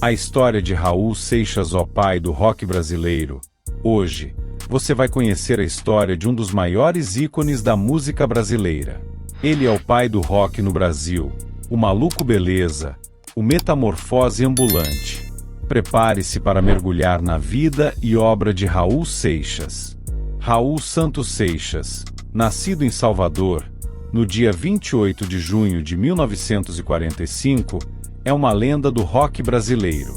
A história de Raul Seixas, o pai do rock brasileiro. Hoje, você vai conhecer a história de um dos maiores ícones da música brasileira. Ele é o pai do rock no Brasil, o Maluco Beleza, o Metamorfose Ambulante. Prepare-se para mergulhar na vida e obra de Raul Seixas. Raul Santos Seixas, nascido em Salvador, no dia 28 de junho de 1945, é uma lenda do rock brasileiro.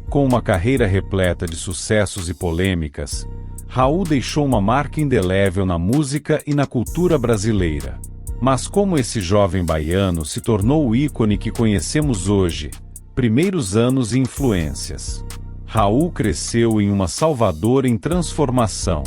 Com uma carreira repleta de sucessos e polêmicas, Raul deixou uma marca indelével na música e na cultura brasileira. Mas como esse jovem baiano se tornou o ícone que conhecemos hoje? Primeiros anos e influências. Raul cresceu em uma Salvador em transformação.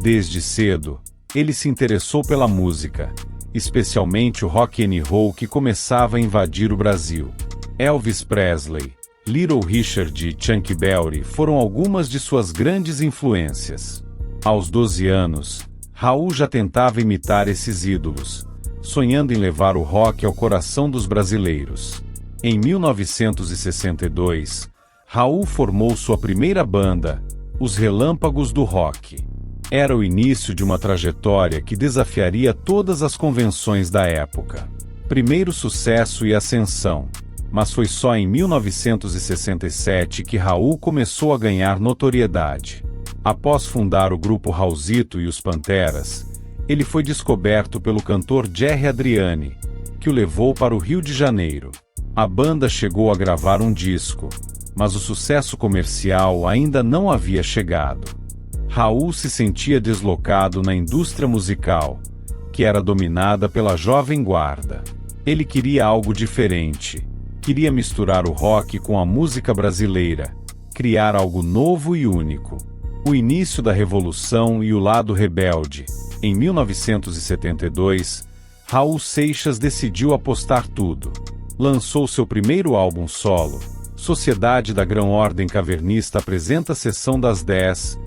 Desde cedo, ele se interessou pela música, especialmente o rock and roll que começava a invadir o Brasil. Elvis Presley, Little Richard e Chuck Berry foram algumas de suas grandes influências. Aos 12 anos, Raul já tentava imitar esses ídolos, sonhando em levar o rock ao coração dos brasileiros. Em 1962, Raul formou sua primeira banda, Os Relâmpagos do Rock. Era o início de uma trajetória que desafiaria todas as convenções da época. Primeiro sucesso e ascensão, mas foi só em 1967 que Raul começou a ganhar notoriedade. Após fundar o grupo Raulzito e os Panteras, ele foi descoberto pelo cantor Jerry Adriani, que o levou para o Rio de Janeiro. A banda chegou a gravar um disco, mas o sucesso comercial ainda não havia chegado. Raul se sentia deslocado na indústria musical, que era dominada pela jovem guarda. Ele queria algo diferente, queria misturar o rock com a música brasileira, criar algo novo e único. O início da revolução e o lado rebelde. Em 1972, Raul Seixas decidiu apostar tudo. Lançou seu primeiro álbum solo, Sociedade da Grã-Ordem Cavernista apresenta Sessão das 10,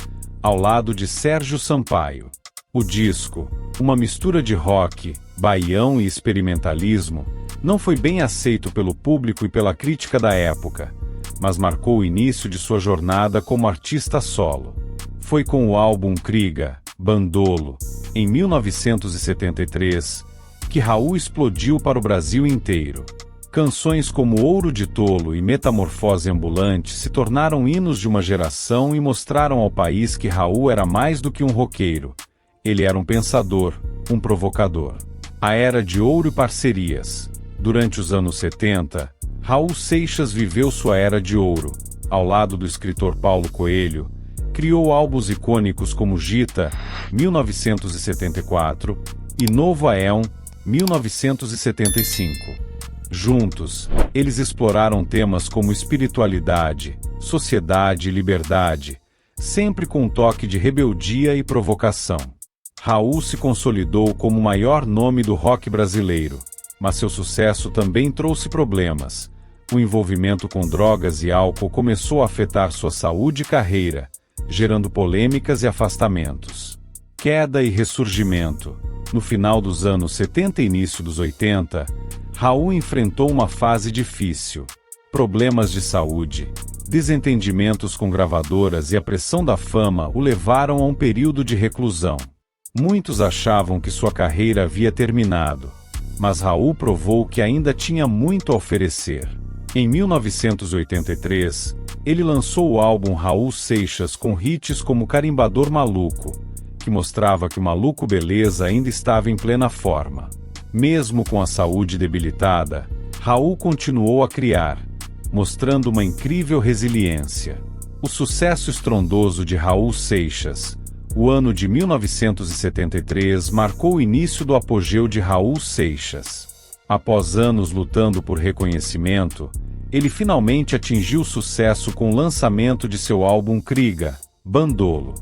ao lado de Sérgio Sampaio. O disco, uma mistura de rock, baião e experimentalismo, não foi bem aceito pelo público e pela crítica da época, mas marcou o início de sua jornada como artista solo. Foi com o álbum Kriga, Bandolo, em 1973, que Raul explodiu para o Brasil inteiro. Canções como Ouro de Tolo e Metamorfose Ambulante se tornaram hinos de uma geração e mostraram ao país que Raul era mais do que um roqueiro. Ele era um pensador, um provocador. A Era de Ouro e Parcerias. Durante os anos 70, Raul Seixas viveu sua Era de Ouro. Ao lado do escritor Paulo Coelho, criou álbuns icônicos como Gita, 1974, e Novo Aeon, 1975. Juntos, eles exploraram temas como espiritualidade, sociedade e liberdade, sempre com um toque de rebeldia e provocação. Raul se consolidou como o maior nome do rock brasileiro, mas seu sucesso também trouxe problemas. O envolvimento com drogas e álcool começou a afetar sua saúde e carreira, gerando polêmicas e afastamentos. Queda e ressurgimento. No final dos anos 70 e início dos 80, Raul enfrentou uma fase difícil. Problemas de saúde, desentendimentos com gravadoras e a pressão da fama o levaram a um período de reclusão. Muitos achavam que sua carreira havia terminado, mas Raul provou que ainda tinha muito a oferecer. Em 1983, ele lançou o álbum Raul Seixas com hits como Carimbador Maluco, que mostrava que o Maluco Beleza ainda estava em plena forma. Mesmo com a saúde debilitada, Raul continuou a criar, mostrando uma incrível resiliência. O sucesso estrondoso de Raul Seixas. O ano de 1973 marcou o início do apogeu de Raul Seixas. Após anos lutando por reconhecimento, ele finalmente atingiu sucesso com o lançamento de seu álbum Kriga, Bandolo.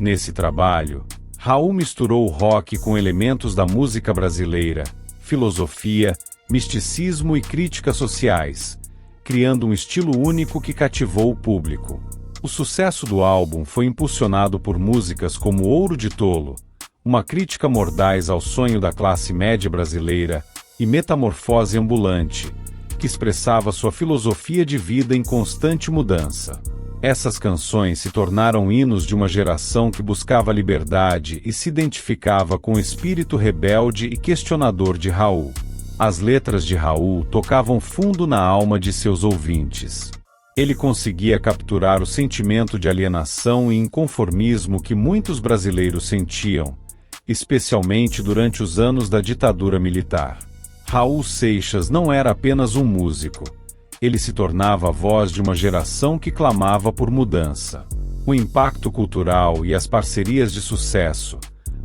Nesse trabalho, Raul misturou o rock com elementos da música brasileira, filosofia, misticismo e críticas sociais, criando um estilo único que cativou o público. O sucesso do álbum foi impulsionado por músicas como Ouro de Tolo, uma crítica mordaz ao sonho da classe média brasileira, e Metamorfose Ambulante, que expressava sua filosofia de vida em constante mudança. Essas canções se tornaram hinos de uma geração que buscava liberdade e se identificava com o espírito rebelde e questionador de Raul. As letras de Raul tocavam fundo na alma de seus ouvintes. Ele conseguia capturar o sentimento de alienação e inconformismo que muitos brasileiros sentiam, especialmente durante os anos da ditadura militar. Raul Seixas não era apenas um músico. Ele se tornava a voz de uma geração que clamava por mudança. O impacto cultural e as parcerias de sucesso.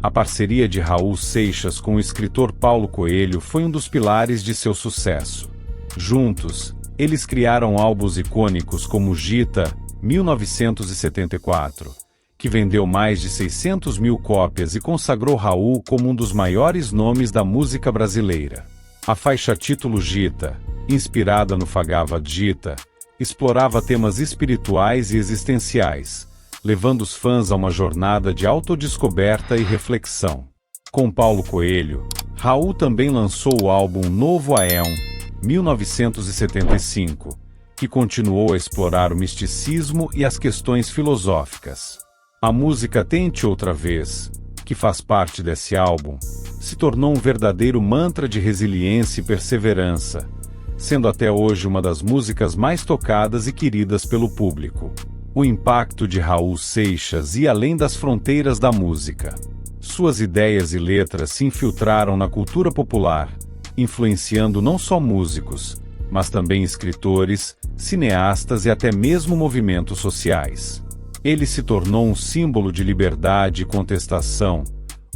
A parceria de Raul Seixas com o escritor Paulo Coelho foi um dos pilares de seu sucesso. Juntos, eles criaram álbuns icônicos como Gita, 1974, que vendeu mais de 600 mil cópias e consagrou Raul como um dos maiores nomes da música brasileira. A faixa título Gita, inspirada no Bhagavad Gita, explorava temas espirituais e existenciais, levando os fãs a uma jornada de autodescoberta e reflexão. Com Paulo Coelho, Raul também lançou o álbum Novo Aeon, 1975, que continuou a explorar o misticismo e as questões filosóficas. A música Tente Outra Vez, que faz parte desse álbum, se tornou um verdadeiro mantra de resiliência e perseverança, sendo até hoje uma das músicas mais tocadas e queridas pelo público. O impacto de Raul Seixas ia além das fronteiras da música. Suas ideias e letras se infiltraram na cultura popular, influenciando não só músicos, mas também escritores, cineastas e até mesmo movimentos sociais. Ele se tornou um símbolo de liberdade e contestação,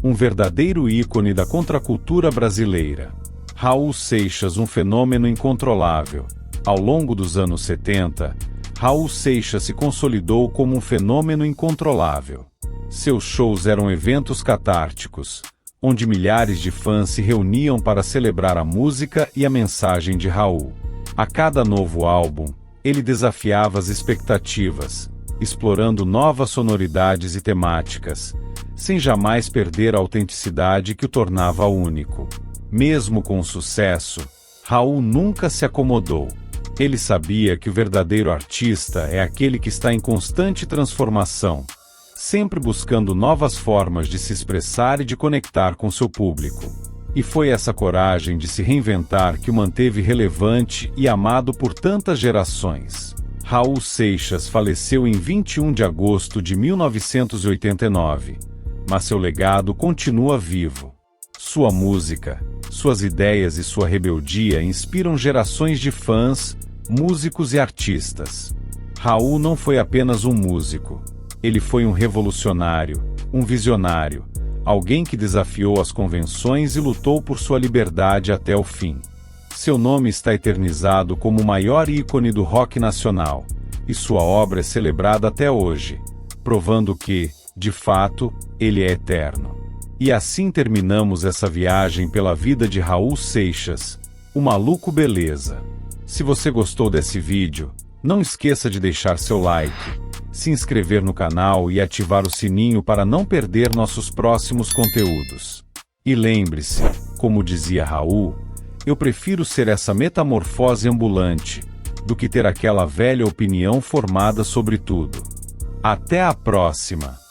um verdadeiro ícone da contracultura brasileira. Raul Seixas, um fenômeno incontrolável. Ao longo dos anos 70, Raul Seixas se consolidou como um fenômeno incontrolável. Seus shows eram eventos catárticos, onde milhares de fãs se reuniam para celebrar a música e a mensagem de Raul. A cada novo álbum, ele desafiava as expectativas, explorando novas sonoridades e temáticas, sem jamais perder a autenticidade que o tornava único. Mesmo com o sucesso, Raul nunca se acomodou. Ele sabia que o verdadeiro artista é aquele que está em constante transformação, sempre buscando novas formas de se expressar e de conectar com seu público. E foi essa coragem de se reinventar que o manteve relevante e amado por tantas gerações. Raul Seixas faleceu em 21 de agosto de 1989, mas seu legado continua vivo. Sua música, suas ideias e sua rebeldia inspiram gerações de fãs, músicos e artistas. Raul não foi apenas um músico. Ele foi um revolucionário, um visionário, alguém que desafiou as convenções e lutou por sua liberdade até o fim. Seu nome está eternizado como o maior ícone do rock nacional, e sua obra é celebrada até hoje, provando que, de fato, ele é eterno. E assim terminamos essa viagem pela vida de Raul Seixas, o maluco beleza. Se você gostou desse vídeo, não esqueça de deixar seu like, se inscrever no canal e ativar o sininho para não perder nossos próximos conteúdos. E lembre-se, como dizia Raul, eu prefiro ser essa metamorfose ambulante, do que ter aquela velha opinião formada sobre tudo. Até a próxima!